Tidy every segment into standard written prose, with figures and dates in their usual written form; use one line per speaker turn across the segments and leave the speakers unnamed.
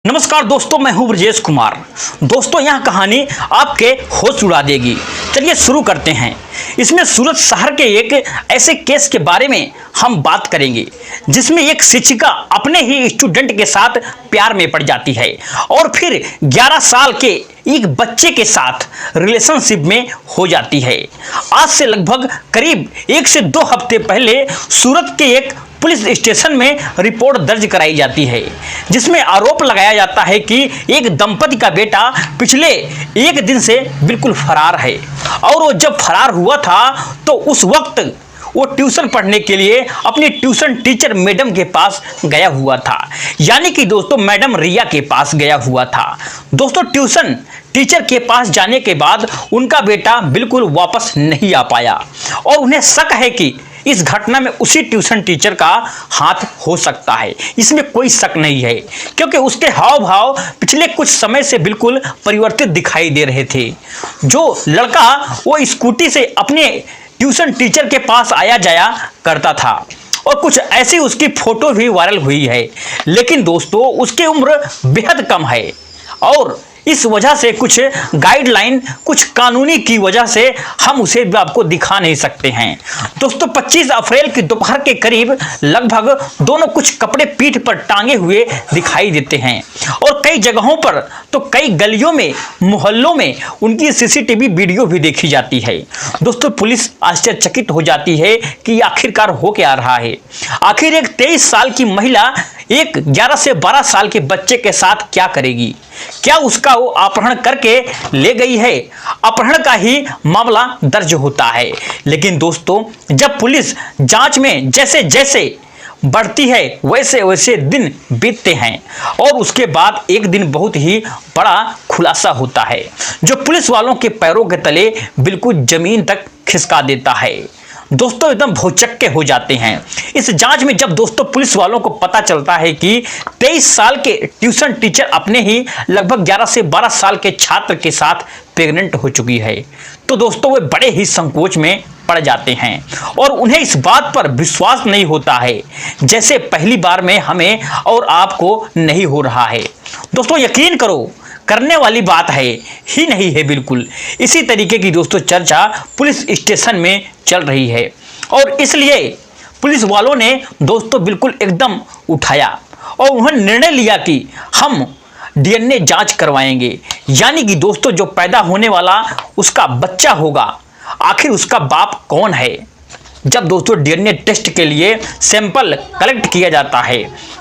नमस्कार दोस्तों, मैं हूं ब्रजेश कुमार। दोस्तों, यह कहानी आपके होश उड़ा देगी। चलिए शुरू करते हैं। इसमें सूरत शहर के एक ऐसे केस के बारे में हम बात करेंगे जिसमें एक शिक्षिका अपने ही स्टूडेंट के साथ प्यार में पड़ जाती है और फिर 11 साल के एक बच्चे के साथ रिलेशनशिप में हो जाती है। आज से लगभग करीब 1 से 2 हफ्ते पहले सूरत के एक पुलिस स्टेशन में रिपोर्ट दर्ज कराई जाती है जिसमें आरोप लगाया जाता है कि एक दंपति का बेटा पिछले 1 दिन से बिल्कुल फरार है और वो जब फरार हुआ था तो उस वक्त वो ट्यूशन पढ़ने के लिए अपनी ट्यूशन टीचर मैडम के पास गया हुआ था, यानी कि दोस्तों मैडम रिया के पास गया हुआ था। दोस्तों, ट्यूशन टीचर के पास जाने के बाद उनका बेटा बिल्कुल वापस नहीं आ पाया और उन्हें शक है कि इस घटना में उसी ट्यूशन टीचर का हाथ हो सकता है। इसमें कोई शक नहीं है क्योंकि उसके हाव भाव पिछले कुछ समय से बिल्कुल परिवर्तित दिखाई दे रहे थे। जो लड़का वो स्कूटी से अपने ट्यूशन टीचर के पास आया जाया करता था और कुछ ऐसी उसकी फोटो भी वायरल हुई है, लेकिन दोस्तों उसकी उम्र बेहद कम है और इस वजह से कुछ गाइडलाइन, कुछ कानूनी की वजह से हम उसे आपको दिखा नहीं सकते हैं। दोस्तों, 25 अप्रैल की दोपहर के करीब लगभग दोनों कुछ कपड़े पीठ पर टांगे हुए दिखाई देते हैं और कई जगहों पर तो कई गलियों में, मोहल्लों में उनकी सीसीटीवी वीडियो भी देखी जाती है। दोस्तों, पुलिस आश्चर्यचकित हो जाती है कि आखिरकार हो क्या रहा है। आखिर एक 23 साल की महिला एक 11 से 12 साल के बच्चे के साथ क्या करेगी? क्या उसका वो अपहरण करके ले गई है? अपहरण का ही मामला दर्ज होता है, लेकिन दोस्तों जब पुलिस जांच में जैसे जैसे बढ़ती है वैसे वैसे दिन बीतते हैं और उसके बाद एक दिन बहुत ही बड़ा खुलासा होता है जो पुलिस वालों के पैरों के तले बिल्कुल जमीन तक खिसका देता है। दोस्तों, एकदम भौचक्के हो जाते हैं इस जांच में जब दोस्तों पुलिस वालों को पता चलता है कि 23 साल के ट्यूशन टीचर अपने ही लगभग 11 से 12 साल के छात्र के साथ प्रेग्नेंट हो चुकी है। तो दोस्तों वे बड़े ही संकोच में पड़ जाते हैं और उन्हें इस बात पर विश्वास नहीं होता है जैसे पहली बार में हमें और आपको नहीं हो रहा है। दोस्तों, यकीन करो, करने वाली बात है ही नहीं है बिल्कुल। इसी तरीके की दोस्तों चर्चा पुलिस स्टेशन में चल रही है और इसलिए पुलिस वालों ने दोस्तों बिल्कुल एकदम उठाया और उन्होंने निर्णय लिया कि हम डीएनए जांच करवाएंगे, यानी कि दोस्तों जो पैदा होने वाला उसका बच्चा होगा आखिर उसका बाप कौन है। जब दोस्तों डीएनए टेस्ट के लिए सैंपल कलेक्ट किया जाता है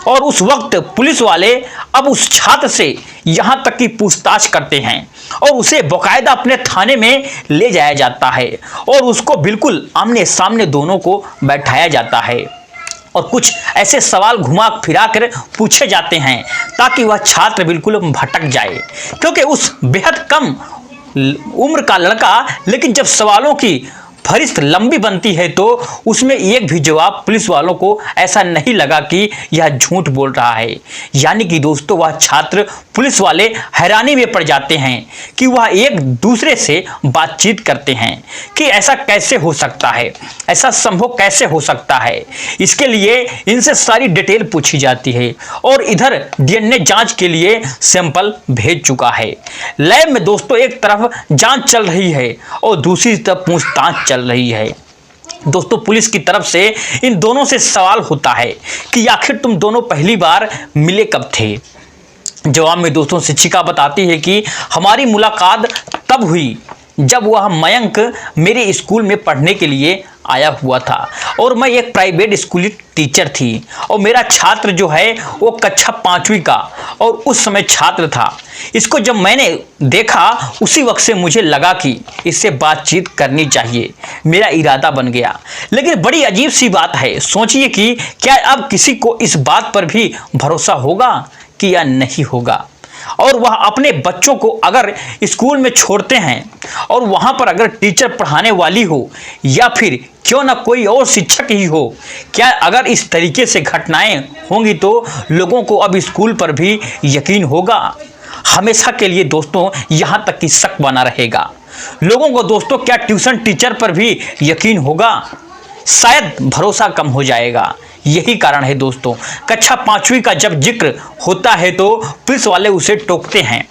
और उस वक्त पुलिस वाले अब उस छात्र से यहाँ तक की पूछताछ करते हैं और उसे बाकायदा अपने थाने में ले जाया जाता है और उसको बिल्कुल आमने सामने दोनों को बैठाया जाता है और कुछ ऐसे सवाल घुमा फिरा कर पूछे जाते हैं ताकि वह छात्र बिल्कुल भटक जाए, क्योंकि उस बेहद कम उम्र का लड़का, लेकिन जब सवालों की फहरिस्त लंबी बनती है तो उसमें एक भी जवाब पुलिस वालों को ऐसा नहीं लगा कि यह झूठ बोल रहा है। यानी कि दोस्तों वह छात्र, पुलिस वाले हैरानी में पड़ जाते हैं कि वह एक दूसरे से बातचीत करते हैं कि ऐसा कैसे हो सकता है, ऐसा संभव कैसे हो सकता है। इसके लिए इनसे सारी डिटेल पूछी जाती है और इधर डीएनए जांच के लिए सैंपल भेज चुका है। लैब में दोस्तों एक तरफ जांच चल रही है और दूसरी तरफ पूछताछ चल रही है। दोस्तों, पुलिस की तरफ से इन दोनों से सवाल होता है कि आखिर तुम दोनों पहली बार मिले कब थे? जवाब में दोस्तों शिक्षिका बताती है कि हमारी मुलाकात तब हुई जब वह मयंक मेरे स्कूल में पढ़ने के लिए आया हुआ था और मैं एक प्राइवेट स्कूल टीचर थी और मेरा छात्र जो है वो कक्षा 5वीं का और उस समय छात्र था। इसको जब मैंने देखा उसी वक्त से मुझे लगा कि इससे बातचीत करनी चाहिए, मेरा इरादा बन गया। लेकिन बड़ी अजीब सी बात है, सोचिए कि क्या अब किसी को इस बात पर भी भरोसा होगा कि या नहीं होगा। और वह अपने बच्चों को अगर स्कूल में छोड़ते हैं और वहाँ पर अगर टीचर पढ़ाने वाली हो या फिर क्यों ना कोई और शिक्षक ही हो, क्या अगर इस तरीके से घटनाएं होंगी तो लोगों को अब स्कूल पर भी यकीन होगा? हमेशा के लिए दोस्तों यहाँ तक कि शक बना रहेगा। लोगों को दोस्तों क्या ट्यूशन टीचर पर भी यकीन होगा? शायद भरोसा कम हो जाएगा। यही कारण है दोस्तों। कक्षा 5वीं का जब जिक्र होता है तो पुलिस वाले उसे टोकते हैं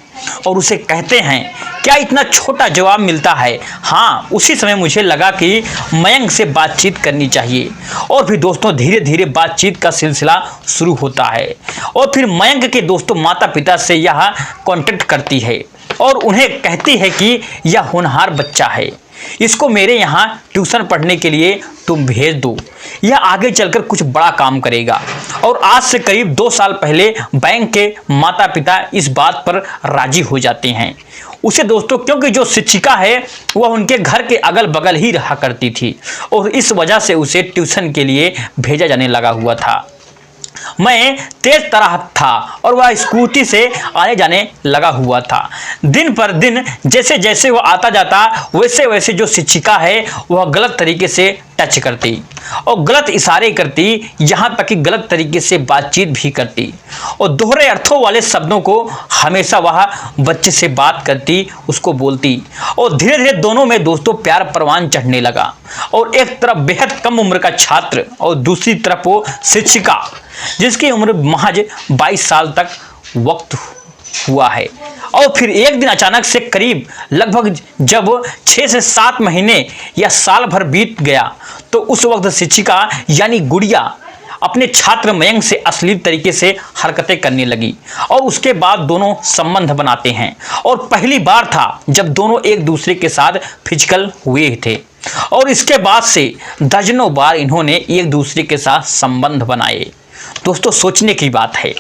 और उसे कहते हैं क्या इतना छोटा जवाब मिलता है। हाँ, उसी समय मुझे लगा कि मयंक से बातचीत करनी चाहिए और फिर दोस्तों धीरे धीरे बातचीत का सिलसिला शुरू होता है और फिर मयंक के दोस्तों माता पिता से यह कांटेक्ट करती है और उन्हें कहती है कि यह होनहार बच्चा है, इसको मेरे यहाँ ट्यूशन पढ़ने के लिए तुम भेज दो, यह आगे चलकर कुछ बड़ा काम करेगा। और आज से करीब 2 साल पहले बैंक के माता पिता इस बात पर राजी हो जाते हैं उसे दोस्तों, क्योंकि जो शिक्षिका है वह उनके घर के अगल बगल ही रहा करती थी और इस वजह से उसे ट्यूशन के लिए भेजा जाने लगा हुआ था। मैं तेज तरह था और वह स्कूटी से आने जाने लगा हुआ था। दिन पर दिन जैसे जैसे वह आता जाता वैसे वैसे जो शिक्षिका है वह गलत तरीके से टच करती और गलत इशारे करती, यहाँ तक कि गलत तरीके से बातचीत भी करती और दोहरे अर्थों वाले शब्दों को हमेशा वह बच्चे से बात करती, उसको बोलती और धीरे धीरे दोनों में दोस्तों प्यार परवान चढ़ने लगा। और एक तरफ बेहद कम उम्र का छात्र और दूसरी तरफ वो शिक्षिका जिसकी उम्र महज 22 साल तक वक्त हुआ है। और फिर एक दिन अचानक से करीब लगभग जब 6 से 7 महीने या साल भर बीत गया तो उस वक्त शिक्षिका यानी गुड़िया अपने छात्र मयंक से अश्लील तरीके से हरकतें करने लगी और उसके बाद दोनों संबंध बनाते हैं और पहली बार था जब दोनों एक दूसरे के साथ फिजिकल हुए थे और इसके बाद से दर्जनों बार इन्होंने एक दूसरे के साथ संबंध बनाए। दोस्तों सोचने की बात है,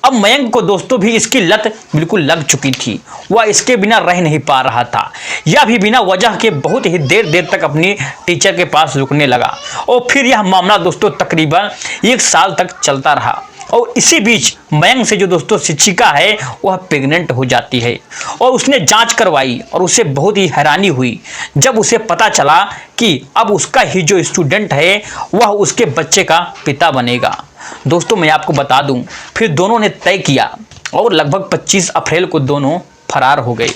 अब मयंक को दोस्तों भी इसकी लत बिल्कुल लग चुकी थी, वह इसके बिना रह नहीं पा रहा था। यह भी बिना वजह के बहुत ही देर तक अपनी टीचर के पास रुकने लगा और फिर यह मामला दोस्तों तकरीबन 1 साल तक चलता रहा और इसी बीच मयंक से जो दोस्तों शिक्षिका है वह प्रेग्नेंट हो जाती है और उसने जांच करवाई और उसे बहुत ही हैरानी हुई जब उसे पता चला कि अब उसका ही जो स्टूडेंट है वह उसके बच्चे का पिता बनेगा। दोस्तों मैं आपको बता दूं, फिर दोनों ने तय किया और लगभग 25 अप्रैल को दोनों फरार हो गए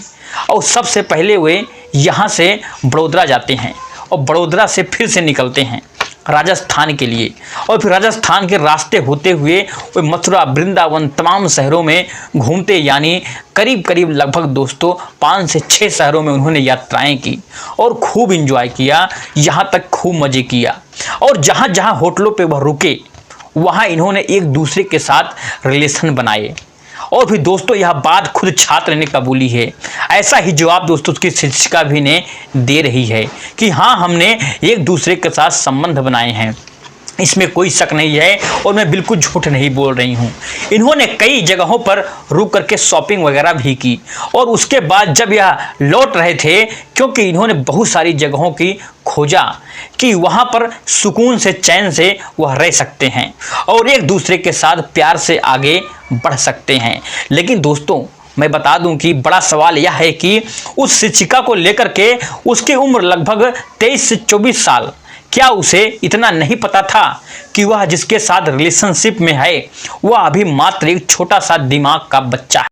और सबसे पहले वे यहाँ से बड़ौदा जाते हैं और बड़ौदा से फिर से निकलते हैं राजस्थान के लिए और फिर राजस्थान के रास्ते होते हुए वे मथुरा, वृंदावन तमाम शहरों में घूमते, यानी करीब करीब लगभग दोस्तों 5 से 6 शहरों में उन्होंने यात्राएं की और खूब एंजॉय किया, यहाँ तक खूब मज़े किया और जहाँ जहाँ होटलों पे वह रुके वहाँ इन्होंने एक दूसरे के साथ रिलेशन बनाए और फिर दोस्तों यह बात खुद छात्र ने कबूली है। ऐसा ही जवाब दोस्तों उसकी शिक्षिका भी ने दे रही है कि हाँ हमने एक दूसरे के साथ संबंध बनाए हैं, इसमें कोई शक नहीं है और मैं बिल्कुल झूठ नहीं बोल रही हूँ। इन्होंने कई जगहों पर रुक करके शॉपिंग वगैरह भी की और उसके बाद जब यह लौट रहे थे, क्योंकि इन्होंने बहुत सारी जगहों की खोजा कि वहाँ पर सुकून से चैन से वह रह सकते हैं और एक दूसरे के साथ प्यार से आगे बढ़ सकते हैं। लेकिन दोस्तों मैं बता दूं कि बड़ा सवाल यह है कि उस शिक्षिका को लेकर के उसकी उम्र लगभग 23 से 24 साल, क्या उसे इतना नहीं पता था कि वह जिसके साथ रिलेशनशिप में है वह अभी मात्र एक छोटा सा दिमाग का बच्चा है।